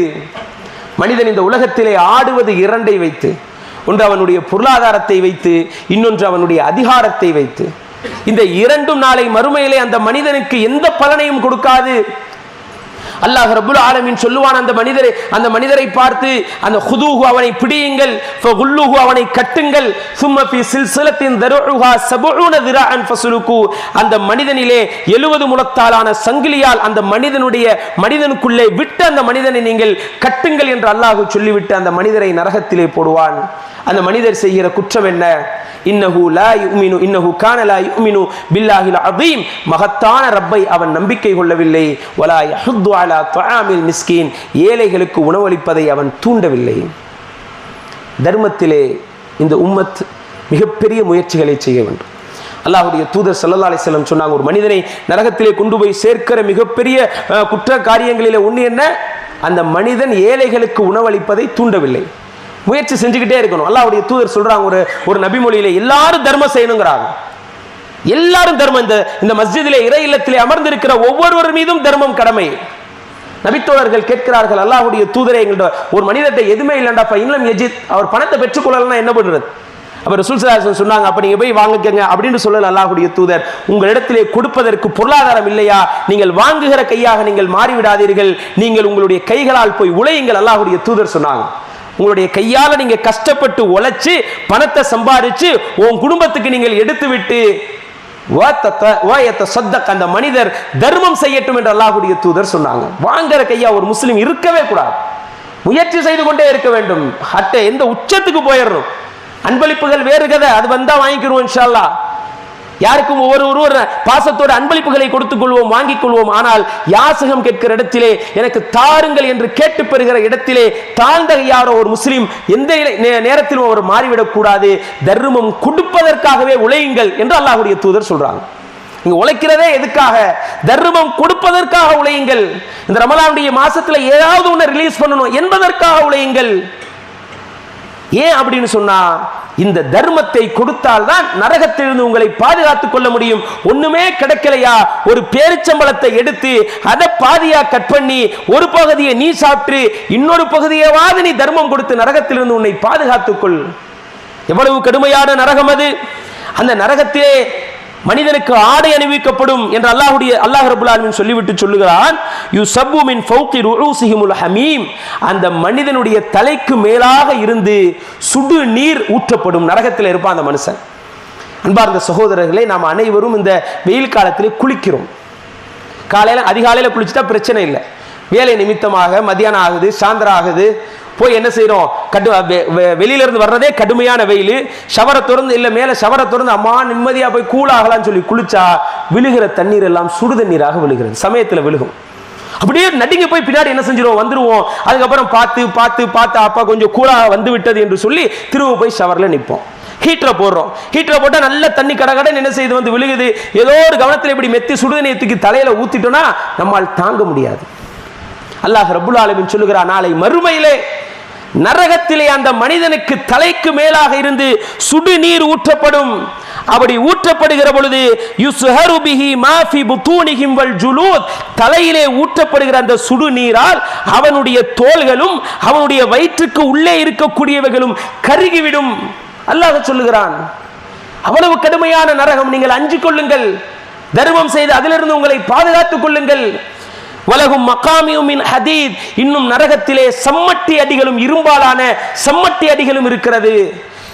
மனிதன் இந்த உலகத்திலே ஆடுவது இரண்டை வைத்து, ஒன்று அவனுடைய பொருளாதாரத்தை வைத்து, இன்னொன்று அவனுடைய அதிகாரத்தை வைத்து. இந்த இரண்டும் நாளை மறுமையிலே அந்த மனிதனுக்கு எந்த பலனையும் கொடுக்காது. அல்லாஹ் ரப்புல் ஆலமீன் சொல்லுவான் அந்த மனிதரை பார்த்து, அந்த குதூஹு, அவனை பிடியுங்கள், ஃபகுல்லுஹு, அவனை கட்டுங்கள், சும்ம ஃபீ சில்சிலத்தின் தருஉஹா 70 திராஅன் ஃபஸ்லுகு, அந்த மனிதனிலே 70 முழத்தாலான சங்கிலியால் அந்த மனிதனுக்குள்ளே விட்டு அந்த மனிதனை நீங்கள் கட்டுங்கள் என்று அல்லாஹ் சொல்லிவிட்டு அந்த மனிதரை நரகத்திலே போடுவான். அந்த மனிதர் செய்கிற குற்றம் என்ன? இன்னஹு லா யுமினு இன்னஹு கான லா யுமினு பில்லாஹில் அஸீம், மகத்தான ரப்பை அவன் நம்பிக்கை கொள்ளவில்லை. வலா யஹுது அலா துஆமில் மிஸ்கீன், ஏழைகளுக்கு உணவளிப்பதை அவன் தூண்டவில்லை. தர்மத்திலே இந்த உம்மத் மிகப்பெரிய முயற்சிகளை செய்ய வேண்டும். அல்லாஹ்வுடைய தூதர் ஸல்லல்லாஹு அலைஹி வஸல்லம் சொன்னாங்க, ஒரு மனிதனை நரகத்திலே கொண்டு போய் சேர்க்கிற மிகப்பெரிய குற்ற காரியங்களிலே ஒன்று என்ன? அந்த மனிதன் ஏழைகளுக்கு உணவளிப்பதை தூண்டவில்லை. முயற்சி செஞ்சுக்கிட்டே இருக்கணும். அல்லாஹ்வுடைய தூதர் சொல்றாங்க, ஒரு நபிமொழியில எல்லாரும் தர்மம் செய்யணுங்கிறாங்க. எல்லாரும் தர்மம், இந்த மஸ்ஜிதிலே இறை இல்லத்திலே அமர்ந்திருக்கிற ஒவ்வொருவர் மீதும் தர்மம் கடமை. நபித்தோழர்கள் கேட்கிறார்கள், அல்லாஹ்வுடைய தூதரே, எங்கள்ட்ட ஒரு மனிதர்கிட்ட எதுவுமே இல்லைண்டா, இன்னும் எஜித், அவர் பணத்தை பெற்றுக்கொள்ளலாம் என்ன பண்றது? அப்ப ரசூல் ஸல்லல்லாஹு அலைஹி வஸல்லம் சொன்னாங்க, அப்ப நீங்க போய் வாங்கிக்கங்க அப்படின்னு சொல்லல அல்லாஹ்வுடைய தூதர். உங்களிடத்திலே கொடுப்பதற்கு பொருளாதாரம் இல்லையா? நீங்கள் வாங்குகிற கையாக நீங்கள் மாறிவிடாதீர்கள், நீங்கள் உங்களுடைய கைகளால் போய் உழையுங்கள். அல்லாஹ்வுடைய தூதர் சொன்னாங்க, உங்களுடைய கையால நீங்க கஷ்டப்பட்டு உழைச்சு பணத்தை சம்பாதிச்சு உன் குடும்பத்துக்கு நீங்கள் எடுத்து விட்டு அந்த மனிதர் தர்மம் செய்யட்டும் என்று அல்லாஹ்வுடைய தூதர் சொன்னாங்க. வாங்குற கையா ஒரு முஸ்லிம் இருக்கவே கூடாது, முயற்சி செய்து கொண்டே இருக்க வேண்டும். எந்த உச்சத்துக்கு போயிடணும். அன்பளிப்புகள் வேறு கதை, அது வந்தா வாங்கிக்கிறோம் இன்ஷா அல்லாஹ். யாருக்கும் ஒவ்வொரு பாசத்தோட அன்பளிப்புகளை கொடுத்துக் கொள்வோம், வாங்கிக் கொள்வோம். ஆனால் யாசகம் கேட்கிற இடத்திலே, எனக்கு தாருங்கள் என்று கேட்டு பெறுகிற இடத்திலே தாழ்ந்த யாரோ ஒரு முஸ்லிம் எந்த நேரத்திலும் அவர் மாறிவிடக் கூடாது. தர்மம் கொடுப்பதற்காகவே உழையுங்கள் என்று அல்லாஹ்வுடைய தூதர் சொல்றாங்க. நீங்க உழைக்கிறதே எதுக்காக? தர்மம் கொடுப்பதற்காக உழையுங்கள். இந்த ரமலானுடைய மாசத்துல ஏதாவது ஒன்று ரிலீஸ் பண்ணணும் என்பதற்காக உழையுங்கள். ஏன் அப்படின்னு சொன்னா, இந்த தர்மத்தை கொடுத்தால்தான் நரகத்திலிருந்து உங்களை பாதுகாத்துக் கொள்ள முடியும். ஒண்ணுமே கிடைக்கலையா, ஒரு பேரிச்சம்பளத்தை எடுத்து அதை பாதியா கட் பண்ணி ஒரு பகுதியை நீ சாப்பிட்டு இன்னொரு பகுதியவாது நீ தர்மம் கொடுத்து நரகத்திலிருந்து உன்னை பாதுகாத்துக் கொள். எவ்வளவு கடுமையான நரகம் அது! அந்த நரகத்திலே மனிதனுக்கு ஆடை அணிவிக்கப்படும் என்று அல்லாஹ் ரப்பல் ஆலமீன் சொல்லிவிட்டு சொல்லுகிறான், யுஸப்பு மின் ஃபௌகி ருஊசிஹிமுல் ஹமீம். அந்த மனிதனுடைய தலைக்கு மேலாக இருந்து சுடு நீர் ஊற்றப்படும். நரகத்தில் இருப்பான் அந்த மனுஷன். அன்பார்ந்த சகோதரர்களே, நாம் அனைவரும் இந்த வெயில் காலத்திலே குளிக்கிறோம். காலையில் அதிகாலையில் குளிச்சுட்டா பிரச்சனை இல்லை. வேலை நிமித்தமாக மத்தியானம் ஆகுது, சாயந்தரம் ஆகுது, போய் என்ன செய்யறோம், வெளியில இருந்து வர்றதே கடுமையான வெயில். ஷவரை திறந்து இல்ல மேல ஷவரை திறந்து அம்மா நிம்மதியா போய் கூலாகலான்னு சொல்லி குளிச்சா விழுகிற தண்ணீர் எல்லாம் சுடு தண்ணீராக விழுகிறது. சமயத்தில் விழுகும். அப்படியே நடுங்கி போய் பின்னாடி என்ன செஞ்சிருவோம், வந்துருவோம். அதுக்கப்புறம் பார்த்து பார்த்து பார்த்து அப்பா கொஞ்சம் கூலாக வந்து விட்டது என்று சொல்லி திரும்ப போய் ஷவர்ல நிற்போம். ஹீட்டரை போடுறோம். ஹீட்டரை போட்டால் நல்ல தண்ணி கடகடன் என்ன செய்து வந்து விழுகுது. ஏதோ ஒரு கவனத்தில் இப்படி மெத்தி சுடுதண்ணியை தூக்கி தலையில ஊத்திட்டோம்னா நம்மால் தாங்க முடியாது. அல்லாஹ் ரப்பல் ஆலமீன் சொல்லுகிறார், நாளை மறுமையிலே நரகத்திலே அந்த மனிதனுக்கு தலைக்கு மேலாக இருந்து சுடு நீர் ஊற்றப்படும். அப்படி ஊற்றப்படுகிற பொழுது யுஸ்ஹரு பிஹி மா ஃபி புதூனிஹிம் வல் ஜுலூத், தலையிலே ஊற்றப்படுகிற அந்த சுடு நீரால் அவனுடைய தோள்களும் அவனுடைய வயிற்றுக்கு உள்ளே இருக்கக்கூடியவைகளும் கருகிவிடும். அல்லாஹ் சொல்லுகிறான், அவ்வளவு கடுமையான நரகம். நீங்கள் அஞ்சிக் கொள்ளுங்கள், தர்மம் செய்து அதிலிருந்து உங்களை பாதுகாத்துக் கொள்ளுங்கள். வலகும் மகாமியும் மின் ஹதீத், இன்னும் நரகத்திலே சம்மட்டி அடிகளும் இரும்பாலான சம்மட்டி அடிகளும் இருக்கிறது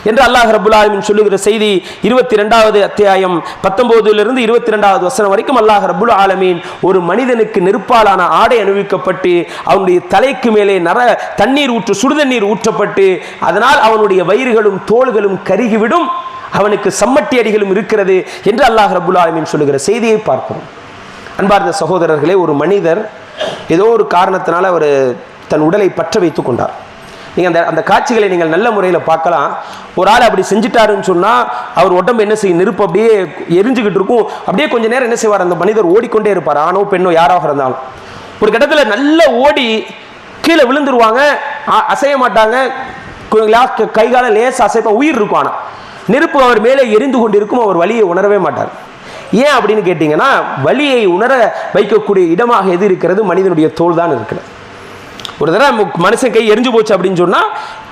என்று அல்லாஹ் ரப்பல் ஆலமீன் சொல்லுகிற செய்தி 22வது அத்தியாயம் 19 22வது வசனம் வரைக்கும் அல்லாஹ் ரப்பல் ஆலமீன் ஒரு மனிதனுக்கு நெருப்பாலான ஆடை அணிவிக்கப்பட்டு அவனுடைய தலைக்கு மேலே தண்ணீர் சுடுதண்ணீர் ஊற்றப்பட்டு அதனால் அவனுடைய வயிறுகளும் தோள்களும் கருகிவிடும், அவனுக்கு சம்மட்டி அடிகளும் இருக்கிறது என்று அல்லாஹ் ரப்பல் ஆலமீன் சொல்லுகிற செய்தியை பார்க்கிறோம். அன்பார்ந்த சகோதரர்களே, ஒரு மனிதர் ஏதோ ஒரு காரணத்தினால அவர் தன் உடலை பற்ற வைத்துக் கொண்டார். நீங்கள் அந்த காட்சிகளை நீங்கள் நல்ல முறையில் பார்க்கலாம். ஒரு ஆள் அப்படி செஞ்சிட்டாருன்னு சொன்னால் அவர் உடம்பு என்ன செய்யும், நெருப்பு அப்படியே எரிஞ்சுக்கிட்டு இருக்கும். அப்படியே கொஞ்சம் நேரம் என்ன செய்வார், அந்த மனிதர் ஓடிக்கொண்டே இருப்பார். ஆணோ பெண்ணோ யாராக இருந்தாலும் ஒரு கட்டத்தில் நல்ல ஓடி கீழே விழுந்துருவாங்க, அசைய மாட்டாங்க. கை கால லேச அசைப்பா, உயிர் இருக்கும். ஆனால் நெருப்பு அவர் மேலே எரிந்து கொண்டு இருக்கும், அவர் வலியை உணரவே மாட்டார். ஏன் அப்படின்னு கேட்டீங்கன்னா, வலியை உணர வைக்கக்கூடிய இடமாக எது இருக்கிறது, மனிதனுடைய தோல் தான் இருக்கிறது. ஒரு தடவை மனுஷன் கை எரிஞ்சு போச்சு அப்படின்னு சொன்னா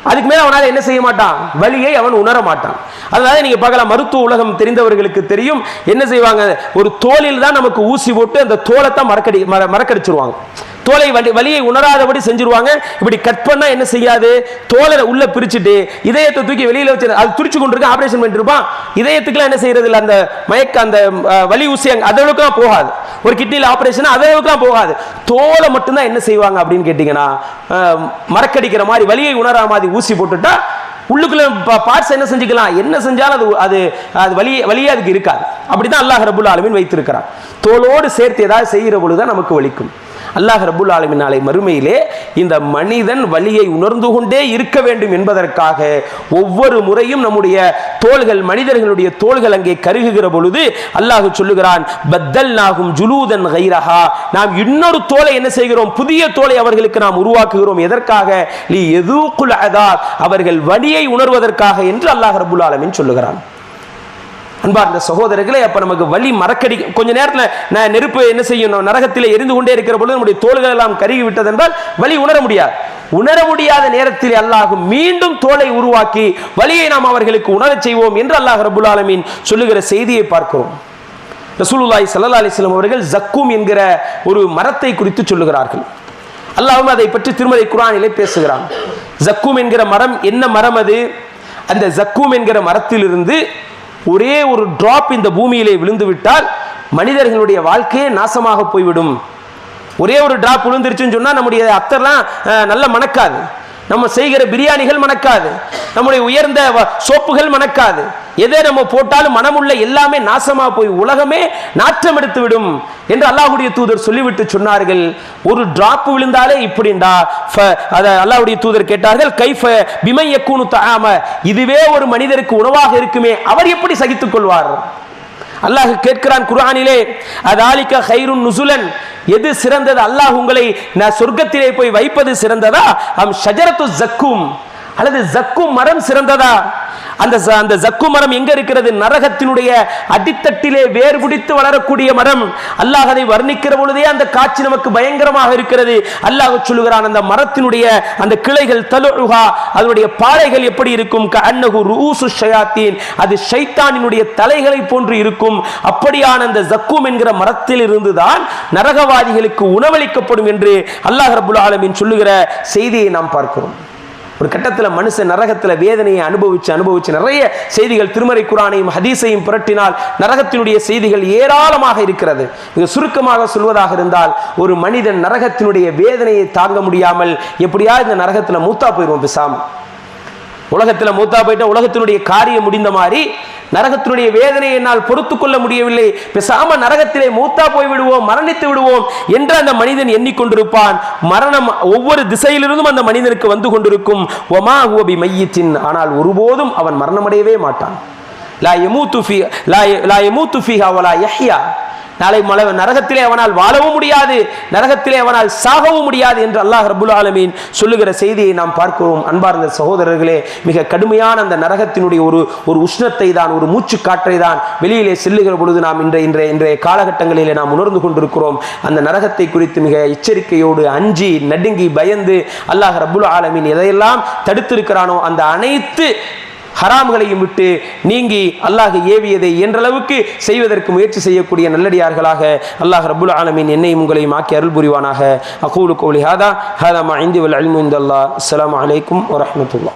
அதுக்கு மேல அவனால என்ன செய்ய மாட்டான், வலியை அவன் உணர மாட்டான். அதனால நீங்க பார்க்கலாம், மருத்துவ உலகம் தெரிந்தவர்களுக்கு தெரியும், என்ன செய்வாங்க, ஒரு தோலில் தான் நமக்கு ஊசி போட்டு அந்த தோலை தான் மறக்கடிச்சிருவாங்க. தோலை வலியை உணராதபடி செஞ்சிருவாங்க. இப்படி கட் பண்ணா என்ன செய்யாது, தோலை உள்ள பிரிச்சுட்டு இதயத்தை தூக்கி வெளியில வச்சு அது துடிச்சு கொண்டிருக்க ஆபரேஷன் பண்ணிட்டு இருப்பான். இதயத்துக்குலாம் என்ன செய்யறது இல்லை, அந்த மயக்க அந்த வலி ஊசி அதளவுக்குலாம் போகாது. ஒரு கிட்னியில் ஆபரேஷன் அதளவுக்குலாம் போகாது. தோலை மட்டும்தான் என்ன செய்வாங்க அப்படின்னு கேட்டீங்கன்னா, மறக்கடிக்கிற மாதிரி வலியை உணரா மாதிரி ஊசி போட்டுட்டா உள்ளுக்குள்ள பார்ட்ஸ் என்ன செஞ்சுக்கலாம், என்ன செஞ்சாலும் அது வலியே அதுக்கு இருக்காது. அப்படிதான் அல்லாஹ் ரப்பல் ஆலமீன் வைத்திருக்கிறார். தோலோடு சேர்த்து ஏதாவது செய்கிற பொழுதுதான் நமக்கு வலிக்கும். அல்லாஹ் ரப்பல் ஆலமீன் நாளை மறுமையிலே இந்த மனிதன் வலியை உணர்ந்து கொண்டே இருக்க வேண்டும் என்பதற்காக ஒவ்வொரு முறையும் நம்முடைய தோள்கள், மனிதர்களுடைய தோள்கள் அங்கே கருகுகிற பொழுது அல்லாஹ் சொல்லுகிறான், பத்தல்நாஹும் ஜுலூதன் கைரஹா, நாம் இன்னொரு தோலை என்ன செய்கிறோம், புதிய தோலை அவர்களுக்கு நாம் உருவாக்குகிறோம். எதற்காக, லி யதூகுல் அதாப், அவர்கள் வலியை உணர்வதற்காக என்று அல்லாஹ் ரப்பல் ஆலமீன் சொல்லுகிறான். அன்பார்ந்த சகோதரர்களே, அப்ப நமக்கு வலி மறக்கடி கொஞ்ச நேரத்தில் நெருப்பு என்ன செய்யும், நரகத்தில் எரிந்து கொண்டே இருக்கிற பொழுது நம்முடைய தோள்கள் எல்லாம் கருகி விட்டது என்றால் வலி உணர முடியாது. உணர முடியாத நேரத்தில் அல்லாஹ் மீண்டும் தோலை உருவாக்கி வலியை நாம் அவர்களுக்கு உணரச் செய்வோம் என்று அல்லாஹ் ரப்பல் ஆலமீன் சொல்லுகிற செய்தியை பார்க்கிறோம். ரசூலுல்லாஹி ஸல்லல்லாஹு அலைஹி வஸல்லம் அவர்கள் ஜக்கூம் என்கிற ஒரு மரத்தை குறித்து சொல்லுகிறார்கள். அல்லாஹ்வும் அதை பற்றி திருமறை குர்ஆனிலே பேசுகிறான். ஜக்கூம் என்கிற மரம் என்ன மரம் அது? அந்த ஜக்கூம் என்கிற மரத்திலிருந்து ஒரே ஒரு டிராப் இந்த பூமியிலே விழுந்து விட்டால் மனிதர்களுடைய வாழ்க்கையே நாசமாக போய்விடும். ஒரே ஒரு டிராப் விழுந்துருச்சுன்னு சொன்னா நம்முடைய அத்தர்லாம் நல்ல மணக்காது, நம்ம செய்கிற பிரியாணிகள் மணக்காது, நம்முடைய உயர்ந்த சோப்புகள் மணக்காது. எதை நம்ம போட்டாலும் மனமுள்ள எல்லாமே நாசமா போய் உலகமே நாற்றம் எடுத்து விடும் என்று அல்லாஹ்வுடைய தூதர் சொல்லிவிட்டு சொன்னார்கள். ஒரு டிராப் விழுந்தாலே இப்படிண்டா. அல்லாஹ்வுடைய தூதர் கேட்டார்கள், கைஃப பிமை யக்கூனு தஆம, இதுவே ஒரு மனிதருக்கு உணவாக இருக்குமே, அவர் எப்படி சகித்துக் கொள்வார்? அல்லாஹ் கேட்கிறான் குர்ஆனிலே, அதாலிக கைருன் நுசுலன், எது சிறந்தது, அல்லாஹ் உங்களை சொர்க்கத்திலே போய் வைப்பது சிறந்ததா, அம் ஷஜரத்து ஜக்கூம், அல்லது ஜக்கும் மரம் சிறந்ததா? அந்த ஜக்கு மரம் எங்க இருக்கிறது? நரகத்தினுடைய அடித்தட்டிலே வேர் பிடித்து வளரக்கூடிய மரம். அல்லாஹ் அதை வர்ணிக்கிற பொழுதே அந்த காட்சி நமக்கு பயங்கரமாக இருக்கிறது. அல்லாஹ் சொல்லுகிறான், அந்த மரத்தினுடைய அந்த கிளைகள் தலுஹா, அதனுடைய பாறைகள் எப்படி இருக்கும்? கஅன்னஹு ரூசு ஷயாத்தீன், அது ஷைத்தானினுடைய தலைகளை போன்று இருக்கும். அப்படியான அந்த ஜக்கூம் என்கிற மரத்தில் இருந்துதான் நரகவாதிகளுக்கு உணவளிக்கப்படும் என்று அல்லாஹ் ரப்பல் ஆலமீன் சொல்லுகிற செய்தியை நாம் பார்க்கிறோம். ஒரு கட்டத்தில் மனுஷன் நரகத்தில் வேதனையை அனுபவிச்சு நிறைய செய்திகள் திருமறை குர்ஆனையும் ஹதீஸையும் புரட்டினால் நரகத்தினுடைய செய்திகள் ஏராளமாக இருக்கிறது. மிக சுருக்கமாக சொல்வதாக இருந்தால், ஒரு மனிதன் நரகத்தினுடைய வேதனையை தாங்க முடியாமல் எப்படியா இந்த நரகத்தில் மூத்தா போயிடுவோம். பேசாம உலகத்தில் மூத்தா போயிட்ட உலகத்தினுடைய காரியம் முடிந்த மாதிரி நரகத்தினுடைய வேதனையை என்னால் பொறுத்து கொள்ள முடியவில்லை, பேசாம நரகத்திலே மூத்தா போய் விடுவோம், மரணித்து விடுவோம் என்று அந்த மனிதன் எண்ணிக்கொண்டிருப்பான். மரணம் ஒவ்வொரு திசையிலிருந்தும் அந்த மனிதனுக்கு வந்து கொண்டிருக்கும். வமா ஹுவ பிமையித்தின், ஆனால் ஒருபோதும் அவன் மரணமடையவே மாட்டான். லா யமூது ஃபீஹா வலா யஹ்யா, நாளை நரகத்திலே அவனால் வாழவும் முடியாது, நரகத்திலே அவனால் சாகவும் முடியாது என்று அல்லாஹ் ரப்பல் ஆலமீன் சொல்லுகிற செய்தியை நாம் பார்க்கிறோம். அன்பார்ந்த சகோதரர்களே, மிக கடுமையான அந்த நரகத்தினுடைய ஒரு உஷ்ணத்தை தான், ஒரு மூச்சு காற்றை தான் வெளியிலே செல்லுகிற பொழுது நாம் இன்றைய காலகட்டங்களிலே நாம் உணர்ந்து கொண்டிருக்கிறோம். அந்த நரகத்தை குறித்து மிக எச்சரிக்கையோடு அஞ்சி நடுங்கி பயந்து அல்லாஹ் ரப்பல் ஆலமீன் எதையெல்லாம் தடுத்திருக்கிறானோ அந்த அனைத்து ஹராம்களையும் விட்டு நீங்கி அல்லாஹ் ஏவியதை இயன்றளவுக்கு செய்வதற்கு முயற்சி செய்யக்கூடிய நல்லடியார்களாக அல்லாஹ் ரப்பல் ஆலமீன் என்னையும் உங்களையும் ஆக்கி அருள் புரிவானாக. அகூலு கௌலி ஹாதா மா இந்தி வல் இல்மு இந்தல்லாஹ். அஸ்ஸலாமு அலைக்கும் வரஹ்மத்துல்லாஹ்.